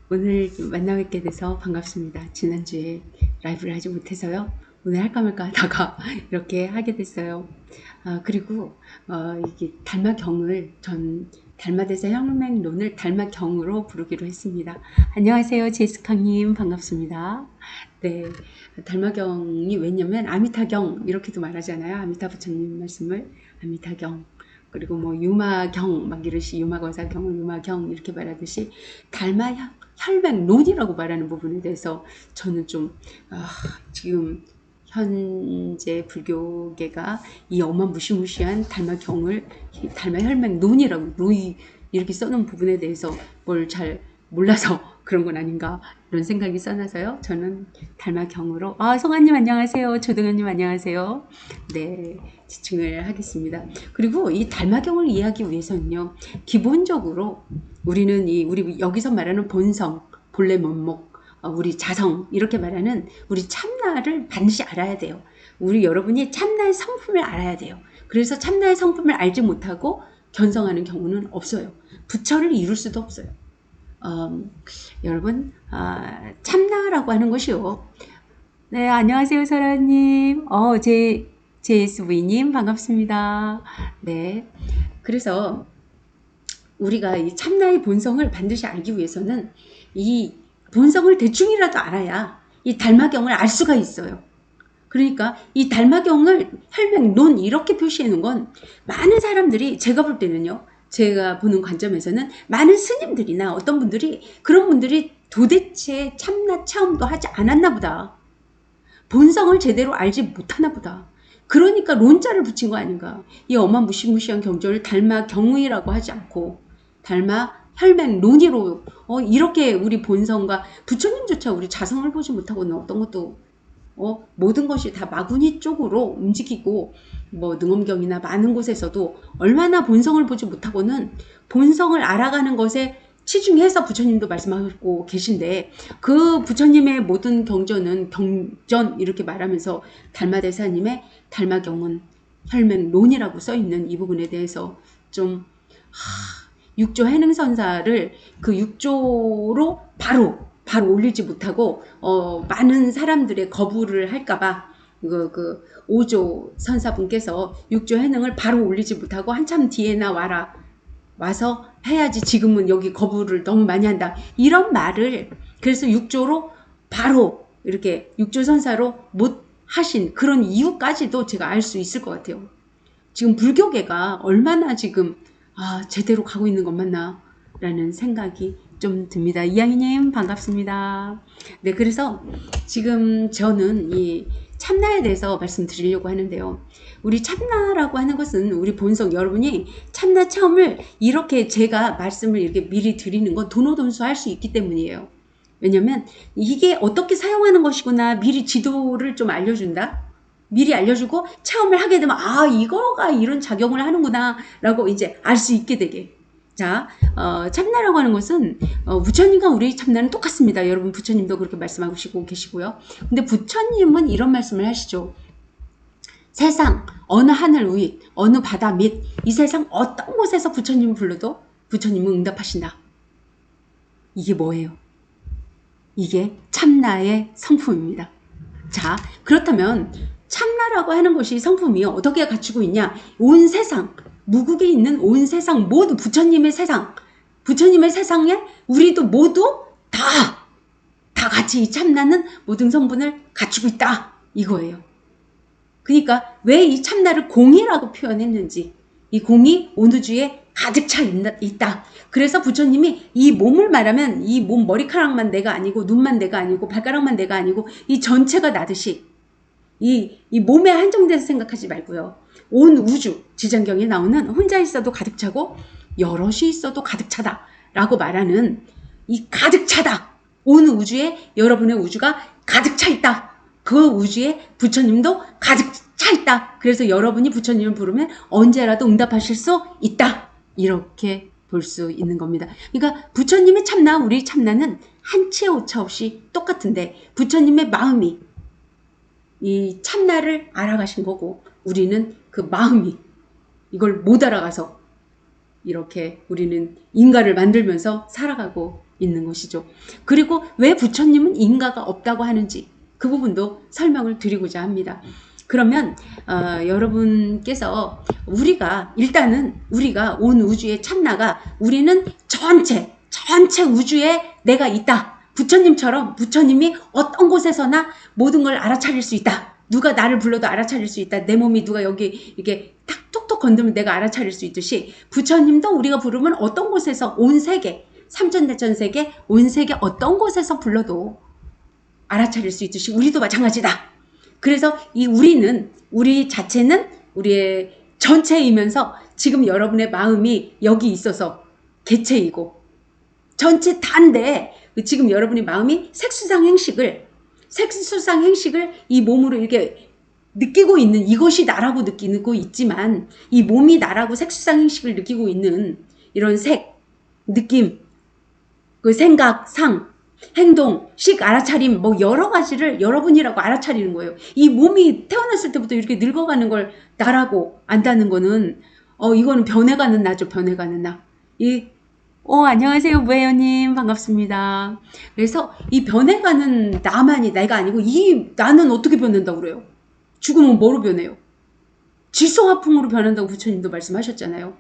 오늘 만나 뵙게 돼서 반갑습니다. 지난주에 라이브를 하지 못해서요. 오늘 할까 말까 하다가 이렇게 하게 됐어요. 그리고 이게 달마경을 전 달마대사 혁명론을 달마경으로 부르기로 했습니다. 안녕하세요, 제스카님 반갑습니다. 네, 달마경이 왜냐면 아미타경 이렇게도 말하잖아요. 아미타 부처님 말씀을 아미타경. 그리고 뭐 유마경 막 이러시 유마거사경 유마경 이렇게 말하듯이 달마 혈맹론이라고 말하는 부분에 대해서 저는 좀 지금 현재 불교계가 이 어마무시무시한 달마경을 달마혈맹론이라고 이렇게 써놓은 부분에 대해서 뭘 잘 몰라서 그런 건 아닌가 이런 생각이 써나서요. 저는 달마경으로 성아님 안녕하세요. 조등현님 안녕하세요. 네, 지칭을 하겠습니다. 그리고 이 달마경을 이해하기 위해서는요. 기본적으로 우리는 우리 여기서 말하는 본성, 본래 면목, 우리 자성 이렇게 말하는 우리 참나를 반드시 알아야 돼요. 우리 여러분이 참나의 성품을 알아야 돼요. 그래서 참나의 성품을 알지 못하고 견성하는 경우는 없어요. 부처를 이룰 수도 없어요. 여러분 참나라고 하는 것이요. 네, 안녕하세요, 설아님. JSV님 반갑습니다. 네, 그래서 우리가 이 참나의 본성을 반드시 알기 위해서는 이 본성을 대충이라도 알아야 이 달마경을 알 수가 있어요. 그러니까 이 달마경을 혈맹론 이렇게 표시해 놓은 건 많은 사람들이 제가 볼 때는요. 제가 보는 관점에서는 많은 스님들이나 어떤 분들이 그런 분들이 도대체 참나 체험도 하지 않았나 보다. 본성을 제대로 알지 못하나 보다. 그러니까 론자를 붙인 거 아닌가. 이 어마무시무시한 경전을 달마경의라고 하지 않고 달마 혈맹론이로 이렇게 우리 본성과 부처님조차 우리 자성을 보지 못하고는 어떤 것도 모든 것이 다 마구니 쪽으로 움직이고 뭐 능엄경이나 많은 곳에서도 얼마나 본성을 보지 못하고는 본성을 알아가는 것에 치중해서 부처님도 말씀하고 계신데 그 부처님의 모든 경전은 경전 이렇게 말하면서 달마대사님의 달마경은 혈맹론이라고 써있는 이 부분에 대해서 좀 육조 해능선사를 그 육조로 바로 올리지 못하고 많은 사람들의 거부를 할까봐 그 오조 선사분께서 육조 해능을 바로 올리지 못하고 한참 뒤에나 와서 해야지 지금은 여기 거부를 너무 많이 한다 이런 말을 그래서 육조로 바로 이렇게 육조 선사로 못 하신 그런 이유까지도 제가 알 수 있을 것 같아요. 지금 불교계가 얼마나 지금 제대로 가고 있는 것 맞나 라는 생각이 좀 듭니다. 이양희님 반갑습니다. 네, 그래서 지금 저는 이 참나에 대해서 말씀드리려고 하는데요. 우리 참나라고 하는 것은 우리 본성, 여러분이 참나 체험을 이렇게 제가 말씀을 이렇게 미리 드리는 건 도노돈수 할 수 있기 때문이에요. 왜냐면 이게 어떻게 사용하는 것이구나 미리 지도를 좀 알려준다. 미리 알려주고 체험을 하게 되면 이거가 이런 작용을 하는구나 라고 이제 알 수 있게 되게. 자, 참나라고 하는 것은 부처님과 우리 참나는 똑같습니다. 여러분 부처님도 그렇게 말씀하시고 계시고요. 근데 부처님은 이런 말씀을 하시죠. 세상 어느 하늘 위 어느 바다 밑 이 세상 어떤 곳에서 부처님을 불러도 부처님은 응답하신다. 이게 뭐예요? 이게 참나의 성품입니다. 자, 그렇다면 참나라고 하는 것이 성품이 어떻게 갖추고 있냐? 온 세상, 무국에 있는 온 세상 모두 부처님의 세상에 우리도 모두 다 같이 이 참나는 모든 성분을 갖추고 있다. 이거예요. 그러니까 왜 이 참나를 공이라고 표현했는지 이 공이 온 우주에 가득 차 있다. 그래서 부처님이 이 몸을 말하면 이 몸 머리카락만 내가 아니고 눈만 내가 아니고 발가락만 내가 아니고 이 전체가 나듯이 이 몸에 한정돼서 생각하지 말고요. 온 우주 지장경에 나오는 혼자 있어도 가득 차고 여럿이 있어도 가득 차다 라고 말하는 이 가득 차다. 온 우주에 여러분의 우주가 가득 차 있다. 그 우주에 부처님도 가득 차 있다. 그래서 여러분이 부처님을 부르면 언제라도 응답하실 수 있다. 이렇게 볼 수 있는 겁니다. 그러니까 부처님의 참나, 우리 참나는 한치의 오차 없이 똑같은데 부처님의 마음이 이 참나를 알아가신 거고 우리는 그 마음이 이걸 못 알아가서 이렇게 우리는 인간을 만들면서 살아가고 있는 것이죠. 그리고 왜 부처님은 인가가 없다고 하는지 그 부분도 설명을 드리고자 합니다. 그러면 여러분께서 일단은 우리가 온 우주의 참나가 우리는 전체 우주에 내가 있다. 부처님처럼 부처님이 어떤 곳에서나 모든 걸 알아차릴 수 있다. 누가 나를 불러도 알아차릴 수 있다. 내 몸이 누가 여기 이게 탁 톡톡 건드면 내가 알아차릴 수 있듯이 부처님도 우리가 부르면 어떤 곳에서 온 세계, 삼천대천 세계, 온 세계 어떤 곳에서 불러도 알아차릴 수 있듯이 우리도 마찬가지다. 그래서 우리 자체는 우리의 전체이면서 지금 여러분의 마음이 여기 있어서 개체이고 전체 다인데 지금 여러분의 마음이 색수상 행식을 이 몸으로 이렇게 느끼고 있는 이것이 나라고 느끼고 있지만 이 몸이 나라고 색수상 행식을 느끼고 있는 이런 색, 느낌, 그 생각, 상, 행동, 식, 알아차림 뭐 여러 가지를 여러분이라고 알아차리는 거예요. 이 몸이 태어났을 때부터 이렇게 늙어가는 걸 나라고 안다는 거는 이거는 변해가는 나죠. 변해가는 나. 안녕하세요. 무혜연님 반갑습니다. 그래서 이 변해가는 나만이 내가 아니고 이 나는 어떻게 변한다고 그래요? 죽으면 뭐로 변해요? 질소화풍으로 변한다고 부처님도 말씀하셨잖아요.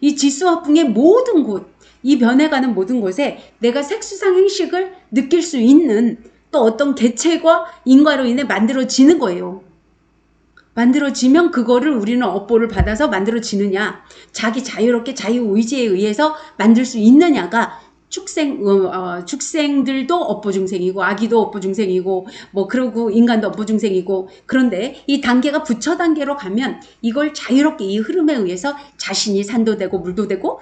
이 질소화풍의 모든 곳, 이 변해가는 모든 곳에 내가 색수상 행식을 느낄 수 있는 또 어떤 개체과 인과로 인해 만들어지는 거예요. 만들어지면 그거를 우리는 업보를 받아서 만들어지느냐, 자기 자유롭게 자유의지에 의해서 만들 수 있느냐가 축생들도 업보중생이고 아기도 업보중생이고 그러고 인간도 업보중생이고, 그런데 이 단계가 부처 단계로 가면 이걸 자유롭게 이 흐름에 의해서 자신이 산도 되고 물도 되고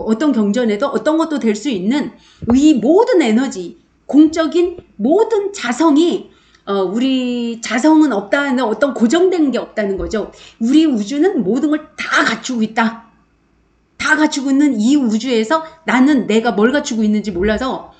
어떤 경전에도 어떤 것도 될 수 있는 이 모든 에너지, 공적인 모든 자성이 우리 자성은 없다는 어떤 고정된 게 없다는 거죠. 우리 우주는 모든 걸 다 갖추고 있다. 다 갖추고 있는 이 우주에서 나는 내가 뭘 갖추고 있는지 몰라서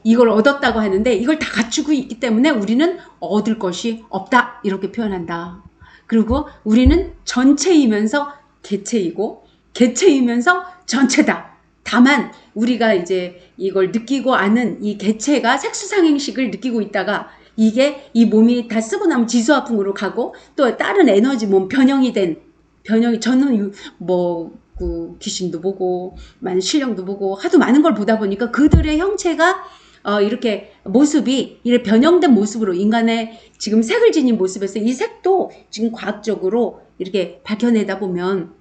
이걸 얻었다고 하는데 이걸 다 갖추고 있기 때문에 우리는 얻을 것이 없다. 이렇게 표현한다. 그리고 우리는 전체이면서 개체이고 개체이면서 전체다. 다만 우리가 이제 이걸 느끼고 아는 이 개체가 색수상행식을 느끼고 있다가 이게 이 몸이 다 쓰고 나면 지수화풍으로 가고 또 다른 에너지 몸 변형이 저는 귀신도 보고 많은 신령도 보고 하도 많은 걸 보다 보니까 그들의 형체가 이렇게 모습이 이렇게 변형된 모습으로 인간의 지금 색을 지닌 모습에서 이 색도 지금 과학적으로 이렇게 밝혀내다 보면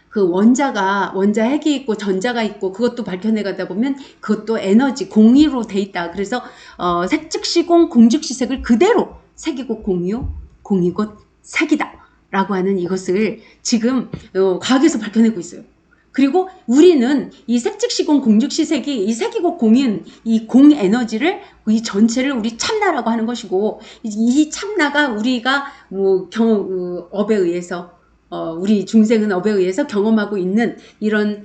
그 원자 핵이 있고 전자가 있고 그것도 밝혀내가다 보면 그것도 에너지 공유로 돼 있다. 그래서 색즉시공 공즉시색을 그대로 색이고 공이곧 색이다 라고 하는 이것을 지금 과학에서 밝혀내고 있어요. 그리고 우리는 이 색즉시공 공즉시색이 이 색이고 공인 이 공 에너지를 이 전체를 우리 참나라고 하는 것이고, 이 참나가 우리가 업에 의해서 우리 중생은 업에 의해서 경험하고 있는 이런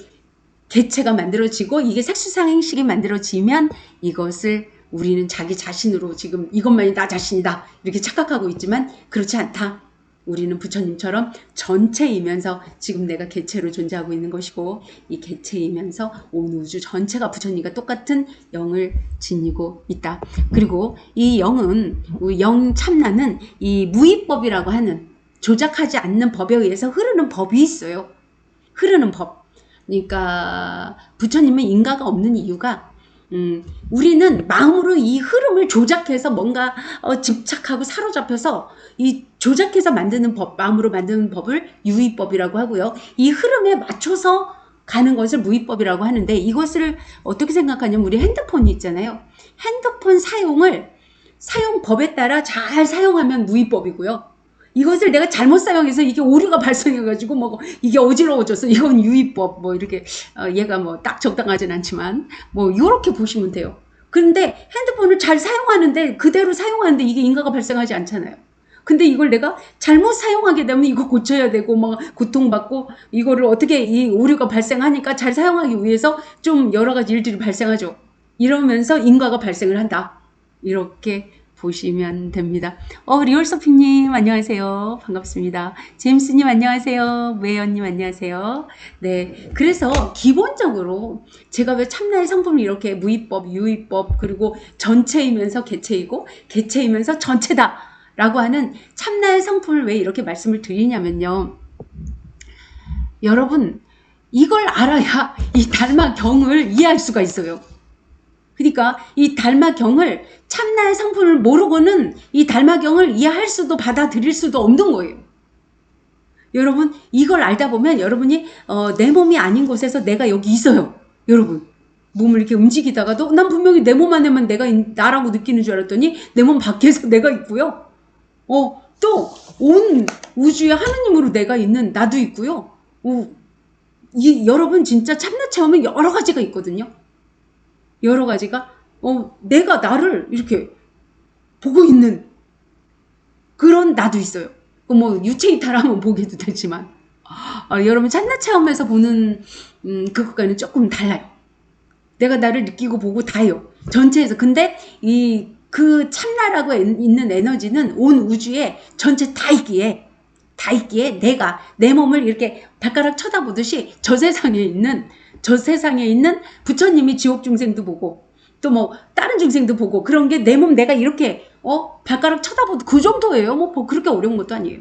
개체가 만들어지고 이게 색수상행식이 만들어지면 이것을 우리는 자기 자신으로 지금 이것만이 나 자신이다 이렇게 착각하고 있지만 그렇지 않다. 우리는 부처님처럼 전체이면서 지금 내가 개체로 존재하고 있는 것이고 이 개체이면서 온 우주 전체가 부처님과 똑같은 영을 지니고 있다. 그리고 이 영 참나는 이 무위법이라고 하는 조작하지 않는 법에 의해서 흐르는 법이 있어요. 흐르는 법. 그러니까 부처님은 인가가 없는 이유가 우리는 마음으로 이 흐름을 조작해서 뭔가 집착하고 사로잡혀서 이 조작해서 만드는 법, 마음으로 만드는 법을 유의법이라고 하고요. 이 흐름에 맞춰서 가는 것을 무의법이라고 하는데, 이것을 어떻게 생각하냐면 우리 핸드폰이 있잖아요. 핸드폰 사용법에 따라 잘 사용하면 무의법이고요. 이것을 내가 잘못 사용해서 이게 오류가 발생해가지고 이게 어지러워져서 이건 유의법 이렇게 얘가 딱 적당하진 않지만 이렇게 보시면 돼요. 그런데 핸드폰을 잘 사용하는데 그대로 사용하는데 이게 인가가 발생하지 않잖아요. 근데 이걸 내가 잘못 사용하게 되면 이거 고쳐야 되고 고통받고 이거를 어떻게 이 오류가 발생하니까 잘 사용하기 위해서 좀 여러 가지 일들이 발생하죠. 이러면서 인가가 발생을 한다. 이렇게 보시면 됩니다. 리얼소피님 안녕하세요. 반갑습니다. 제임스님 안녕하세요. 웨어님 안녕하세요. 네, 그래서 기본적으로 제가 왜 참나의 성품을 이렇게 무위법, 유위법, 그리고 전체이면서 개체이고 개체이면서 전체다 라고 하는 참나의 성품을 왜 이렇게 말씀을 드리냐면요. 여러분, 이걸 알아야 이 달마경을 이해할 수가 있어요. 그러니까 이 달마경을, 참나의 성품을 모르고는 이 달마경을 이해할 수도 받아들일 수도 없는 거예요. 여러분, 이걸 알다 보면 여러분이 내 몸이 아닌 곳에서 내가 여기 있어요. 여러분, 몸을 이렇게 움직이다가도 난 분명히 내 몸 안에만 내가 나라고 느끼는 줄 알았더니 내 몸 밖에서 내가 있고요. 또 온 우주의 하느님으로 내가 있는 나도 있고요. 여러분 진짜 참나 체험은 여러 가지가 있거든요. 여러 가지가 내가 나를 이렇게 보고 있는 그런 나도 있어요. 뭐 유체 이탈하면 보게도 되지만 여러분 참나 체험에서 보는 그것과는 조금 달라요. 내가 나를 느끼고 보고 다요. 전체에서. 근데 그 참나라고 있는 에너지는 온 우주에 전체 다 있기에 내가 내 몸을 이렇게 발가락 쳐다보듯이 저 세상에 있는 부처님이 지옥 중생도 보고 또 뭐 다른 중생도 보고 그런 게 내 몸 내가 이렇게 발가락 쳐다보도 그 정도예요. 뭐 그렇게 어려운 것도 아니에요.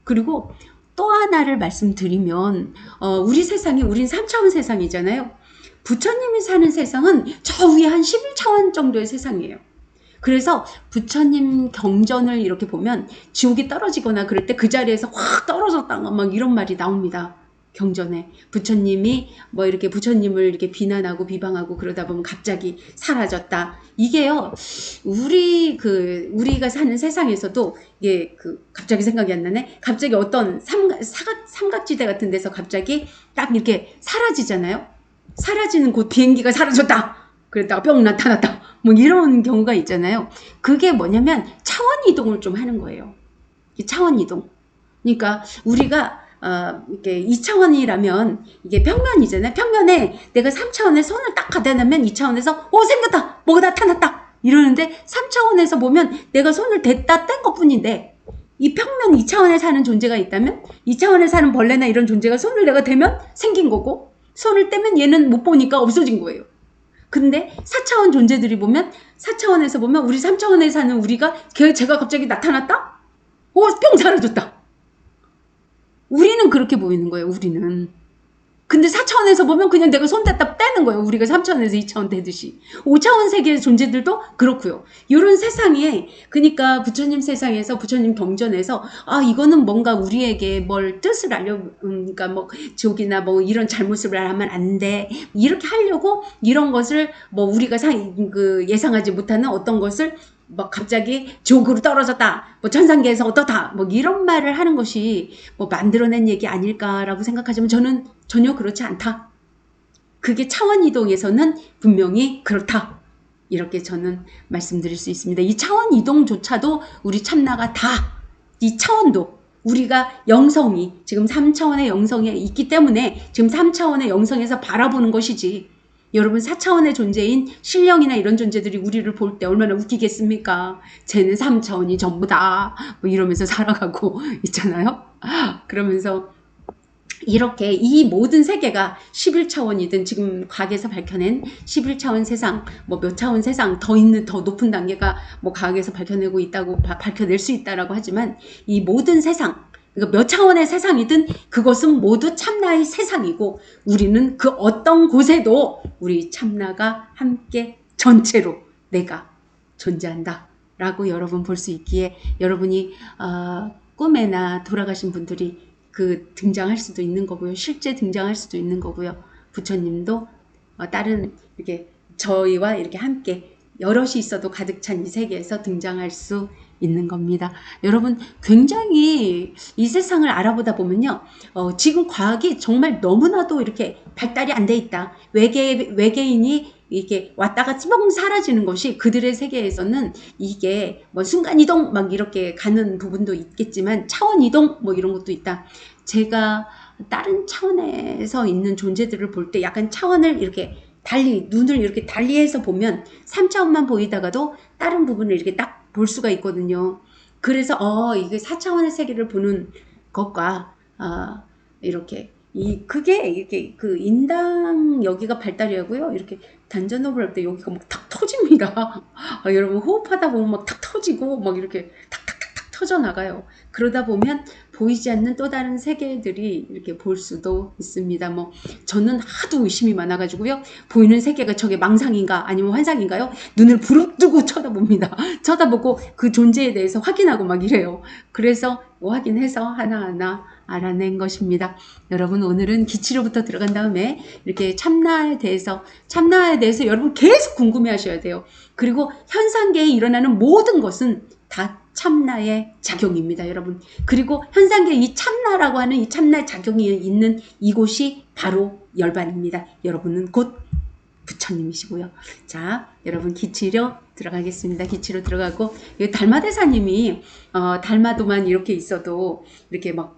그리고 또 하나를 말씀드리면 우리 세상이 우린 3차원 세상이잖아요. 부처님이 사는 세상은 저 위에 한 11차원 정도의 세상이에요. 그래서 부처님 경전을 이렇게 보면 지옥이 떨어지거나 그럴 때 그 자리에서 확 떨어졌다 막 이런 말이 나옵니다. 경전에 부처님이 뭐 이렇게 부처님을 이렇게 비난하고 비방하고 그러다 보면 갑자기 사라졌다. 이게요, 우리가 사는 세상에서도 이게 갑자기 생각이 안 나네. 갑자기 어떤 삼각지대 같은 데서 갑자기 딱 이렇게 사라지잖아요. 사라지는 곳 비행기가 사라졌다. 그랬다가 뿅 나타났다. 뭐 이런 경우가 있잖아요. 그게 뭐냐면 차원 이동을 좀 하는 거예요. 이 차원 이동. 그러니까 우리가 이렇게 2차원이라면 이게 평면이잖아요. 평면에 내가 3차원에 손을 딱 갖다 놓으면 2차원에서 생겼다. 뭐가 나타났다. 이러는데 3차원에서 보면 내가 손을 댔다 뗀 것뿐인데 이 평면 2차원에 사는 존재가 있다면 2차원에 사는 벌레나 이런 존재가 손을 내가 대면 생긴 거고 손을 떼면 얘는 못 보니까 없어진 거예요. 근데 4차원 존재들이 보면 4차원에서 보면 우리 3차원에 사는 우리가 제가 갑자기 나타났다? 뿅 사라졌다. 우리는 그렇게 보이는 거예요. 우리는. 근데 4차원에서 보면 그냥 내가 손 댔다 떼는 거예요. 우리가 3차원에서 2차원 되듯이. 5차원 세계의 존재들도 그렇고요. 이런 세상에, 그러니까 부처님 세상에서 부처님 경전에서 이거는 뭔가 우리에게 뭘 뜻을 그러니까 뭐 지옥이나 뭐 이런 잘못을 하면 안 돼. 이렇게 하려고 이런 것을 뭐 우리가 예상하지 못하는 어떤 것을 뭐 갑자기 지옥으로 떨어졌다, 뭐 천상계에서 어떻다, 뭐 이런 말을 하는 것이 뭐 만들어낸 얘기 아닐까라고 생각하지만 저는 전혀 그렇지 않다. 그게 차원 이동에서는 분명히 그렇다. 이렇게 저는 말씀드릴 수 있습니다. 이 차원 이동조차도 우리 참나가 다, 이 차원도 우리가 영성이 지금 3차원의 영성에 있기 때문에 지금 3차원의 영성에서 바라보는 것이지, 여러분 4차원의 존재인 신령이나 이런 존재들이 우리를 볼 때 얼마나 웃기겠습니까? 쟤는 3차원이 전부다 뭐 이러면서 살아가고 있잖아요. 그러면서 이렇게 이 모든 세계가 11차원이든 지금 과학에서 밝혀낸 11차원 세상, 뭐 몇 차원 세상 더 높은 단계가 뭐 과학에서 밝혀내고 있다고, 밝혀낼 수 있다라고 하지만 이 모든 세상, 그러니까 몇 차원의 세상이든 그것은 모두 참나의 세상이고 우리는 그 어떤 곳에도 우리 참나가 함께 전체로 내가 존재한다 라고 여러분 볼 수 있기에, 여러분이 꿈에나 돌아가신 분들이 등장할 수도 있는 거고요. 실제 등장할 수도 있는 거고요. 부처님도 다른 이렇게 저희와 이렇게 함께 여럿이 있어도 가득 찬 이 세계에서 등장할 수 있는 겁니다. 여러분 굉장히 이 세상을 알아보다 보면요. 지금 과학이 정말 너무나도 이렇게 발달이 안 돼 있다. 외계인이 이게 왔다가 찌멍 사라지는 것이 그들의 세계에서는 이게 뭐 순간이동 막 이렇게 가는 부분도 있겠지만 차원이동 뭐 이런 것도 있다. 제가 다른 차원에서 있는 존재들을 볼 때 약간 차원을 이렇게 눈을 이렇게 달리해서 보면 3차원만 보이다가도 다른 부분을 이렇게 딱 볼 수가 있거든요. 그래서 이게 4차원의 세계를 보는 것과 이렇게 그게 이렇게 그 인당 여기가 발달이 하고요. 이렇게 단전호흡을 할 때 여기가 막 탁 터집니다. 여러분 호흡하다 보면 막 탁 터지고 막 이렇게 탁탁탁탁 터져 나가요. 그러다 보면 보이지 않는 또 다른 세계들이 이렇게 볼 수도 있습니다. 뭐 저는 하도 의심이 많아가지고요. 보이는 세계가 저게 망상인가 아니면 환상인가요? 눈을 부릅뜨고 쳐다봅니다. 쳐다보고 그 존재에 대해서 확인하고 막 이래요. 그래서 확인해서 하나하나 알아낸 것입니다. 여러분 오늘은 기치로부터 들어간 다음에 이렇게 참나에 대해서 여러분 계속 궁금해 하셔야 돼요. 그리고 현상계에 일어나는 모든 것은 다 참나의 작용입니다, 여러분. 그리고 현상계 이 참나라고 하는 이 참나의 작용이 있는 이곳이 바로 열반입니다. 여러분은 곧 부처님이시고요. 자, 여러분 기치로 들어가겠습니다. 기치로 들어가고 달마대사님이 달마도만 이렇게 있어도 이렇게 막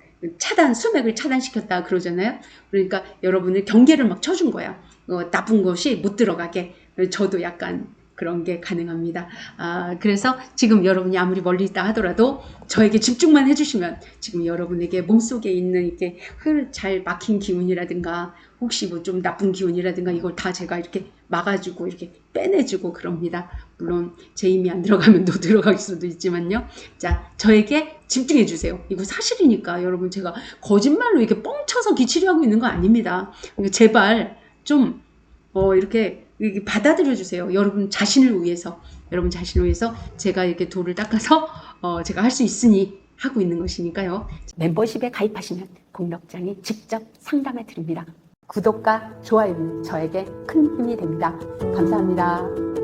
수맥을 차단시켰다 그러잖아요. 그러니까 여러분을 경계를 막 쳐준 거야. 나쁜 것이 못 들어가게. 저도 약간 그런 게 가능합니다. 그래서 지금 여러분이 아무리 멀리 있다 하더라도 저에게 집중만 해주시면 지금 여러분에게 몸속에 있는 이렇게 잘 막힌 기운이라든가 혹시 뭐 좀 나쁜 기운이라든가 이걸 다 제가 이렇게 막아주고 이렇게 빼내주고 그럽니다. 물론 제 힘이 안 들어가면 또 들어갈 수도 있지만요. 자, 저에게 집중해 주세요. 이거 사실이니까 여러분 제가 거짓말로 이렇게 뻥쳐서 기치료하고 있는 거 아닙니다. 그러니까 제발 좀 이렇게 받아들여 주세요. 여러분 자신을 위해서 제가 이렇게 돌을 닦아서 제가 할 수 있으니 하고 있는 것이니까요. 멤버십에 가입하시면 공덕장이 직접 상담해 드립니다. 구독과 좋아요는 저에게 큰 힘이 됩니다. 감사합니다.